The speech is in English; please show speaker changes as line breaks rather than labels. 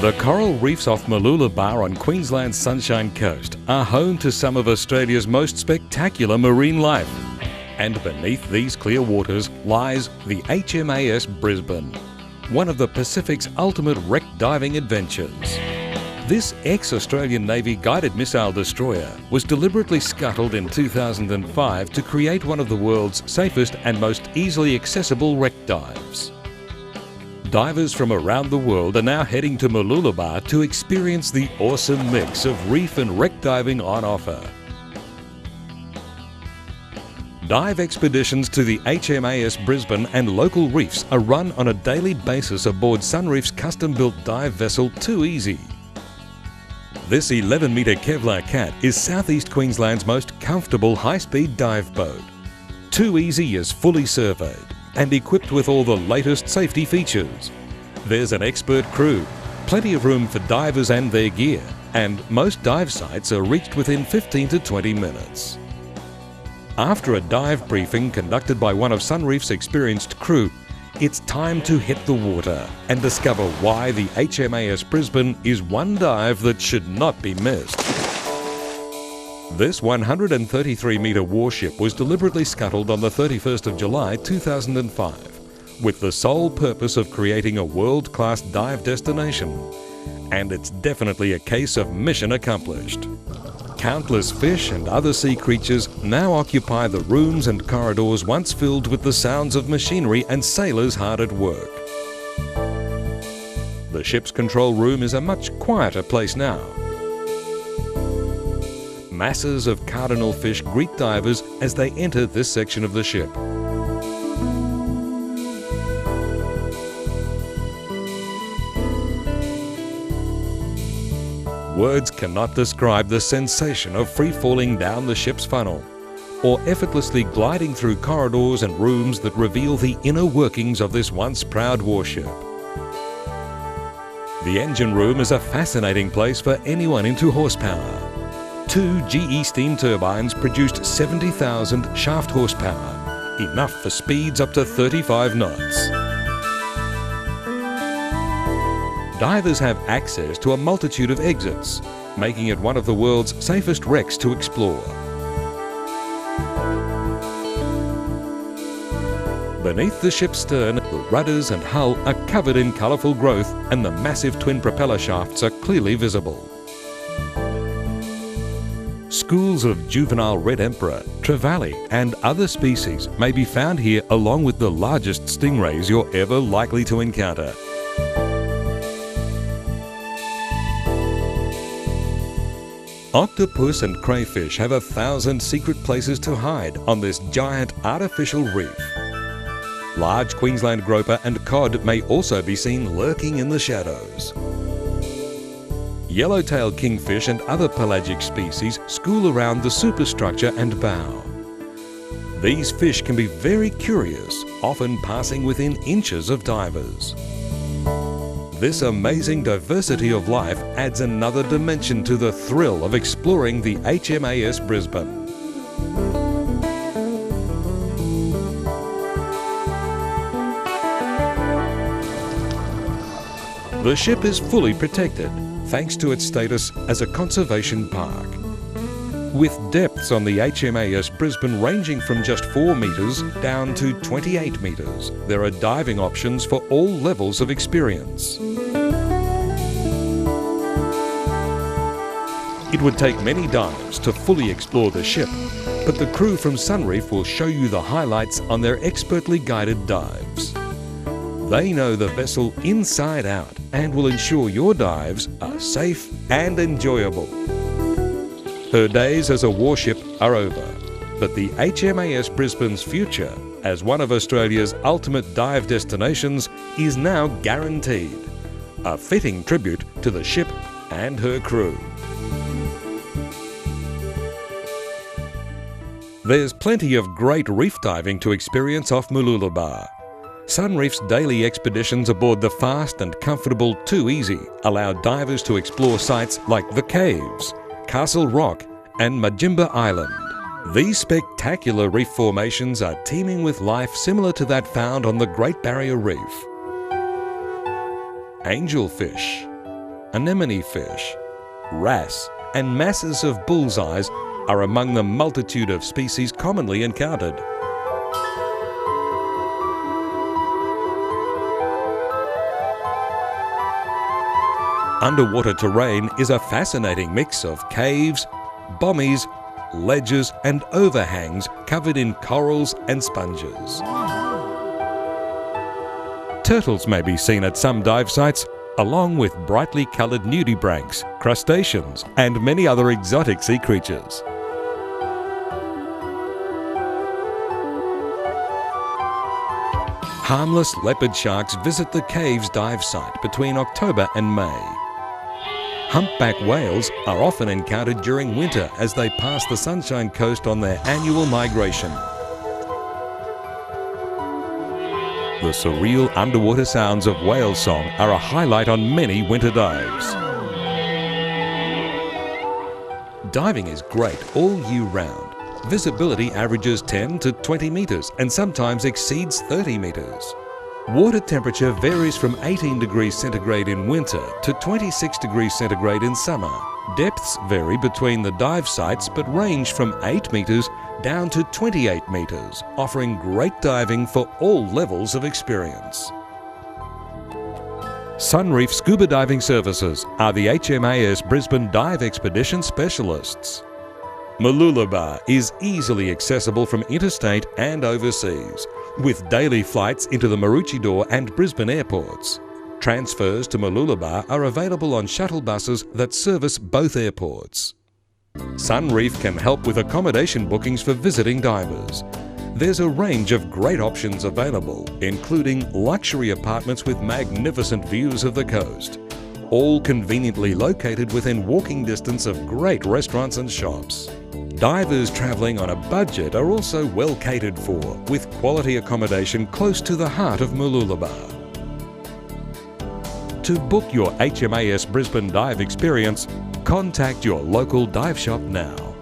The coral reefs off Mooloolaba on Queensland's Sunshine Coast are home to some of Australia's most spectacular marine life. And beneath these clear waters lies the HMAS Brisbane, one of the Pacific's ultimate wreck diving adventures. This ex-Australian Navy guided missile destroyer was deliberately scuttled in 2005 to create one of the world's safest and most easily accessible wreck dives. Divers from around the world are now heading to Mooloolaba to experience the awesome mix of reef and wreck diving on offer. Dive expeditions to the HMAS Brisbane and local reefs are run on a daily basis aboard Sunreef's custom-built dive vessel 2 Easy. This 11-metre Kevlar cat is southeast Queensland's most comfortable high-speed dive boat. 2 Easy is fully surveyed and equipped with all the latest safety features. There's an expert crew, plenty of room for divers and their gear, and most dive sites are reached within 15 to 20 minutes. After a dive briefing conducted by one of Sunreef's experienced crew, it's time to hit the water and discover why the HMAS Brisbane is one dive that should not be missed. This 133-metre warship was deliberately scuttled on the 31st of July 2005 with the sole purpose of creating a world-class dive destination. And it's definitely a case of mission accomplished. Countless fish and other sea creatures now occupy the rooms and corridors once filled with the sounds of machinery and sailors hard at work. The ship's control room is a much quieter place now. Masses of cardinal fish greet divers as they enter this section of the ship. Words cannot describe the sensation of free-falling down the ship's funnel, or effortlessly gliding through corridors and rooms that reveal the inner workings of this once proud warship. The engine room is a fascinating place for anyone into horsepower. 2 GE steam turbines produced 70,000 shaft horsepower, enough for speeds up to 35 knots. Divers have access to a multitude of exits, making it one of the world's safest wrecks to explore. Beneath the ship's stern, the rudders and hull are covered in colourful growth and the massive twin propeller shafts are clearly visible. Schools of juvenile red emperor, trevally and other species may be found here along with the largest stingrays you're ever likely to encounter. Octopus and crayfish have 1,000 secret places to hide on this giant artificial reef. Large Queensland groper and cod may also be seen lurking in the shadows. Yellowtail kingfish and other pelagic species school around the superstructure and bow. These fish can be very curious, often passing within inches of divers. This amazing diversity of life adds another dimension to the thrill of exploring the HMAS Brisbane. The ship is fully protected, thanks to its status as a conservation park. With depths on the HMAS Brisbane ranging from just 4 metres down to 28 metres, there are diving options for all levels of experience. It would take many dives to fully explore the ship, but the crew from Sunreef will show you the highlights on their expertly guided dives. They know the vessel inside out and will ensure your dives are safe and enjoyable. Her days as a warship are over, but the HMAS Brisbane's future as one of Australia's ultimate dive destinations is now guaranteed. A fitting tribute to the ship and her crew. There's plenty of great reef diving to experience off Mooloolaba. Sunreef's daily expeditions aboard the fast and comfortable 2 Easy allow divers to explore sites like The Caves, Castle Rock and Majimba Island. These spectacular reef formations are teeming with life similar to that found on the Great Barrier Reef. Angelfish, anemone fish, wrasse, and masses of bullseyes are among the multitude of species commonly encountered. Underwater terrain is a fascinating mix of caves, bommies, ledges and overhangs covered in corals and sponges. Turtles may be seen at some dive sites, along with brightly coloured nudibranchs, crustaceans and many other exotic sea creatures. Harmless leopard sharks visit the caves dive site between October and May. Humpback whales are often encountered during winter as they pass the Sunshine Coast on their annual migration. The surreal underwater sounds of whale song are a highlight on many winter dives. Diving is great all year round. Visibility averages 10 to 20 metres and sometimes exceeds 30 metres. Water temperature varies from 18 degrees centigrade in winter to 26 degrees centigrade in summer. Depths vary between the dive sites but range from 8 metres down to 28 metres, offering great diving for all levels of experience. Sunreef Scuba Diving Services are the HMAS Brisbane Dive Expedition specialists. Mooloolaba is easily accessible from interstate and overseas, with daily flights into the Maroochydore and Brisbane airports. Transfers to Mooloolaba are available on shuttle buses that service both airports. Sunreef can help with accommodation bookings for visiting divers. There's a range of great options available, including luxury apartments with magnificent views of the coast, all conveniently located within walking distance of great restaurants and shops. Divers travelling on a budget are also well catered for, with quality accommodation close to the heart of Mooloolaba. To book your HMAS Brisbane dive experience, contact your local dive shop now.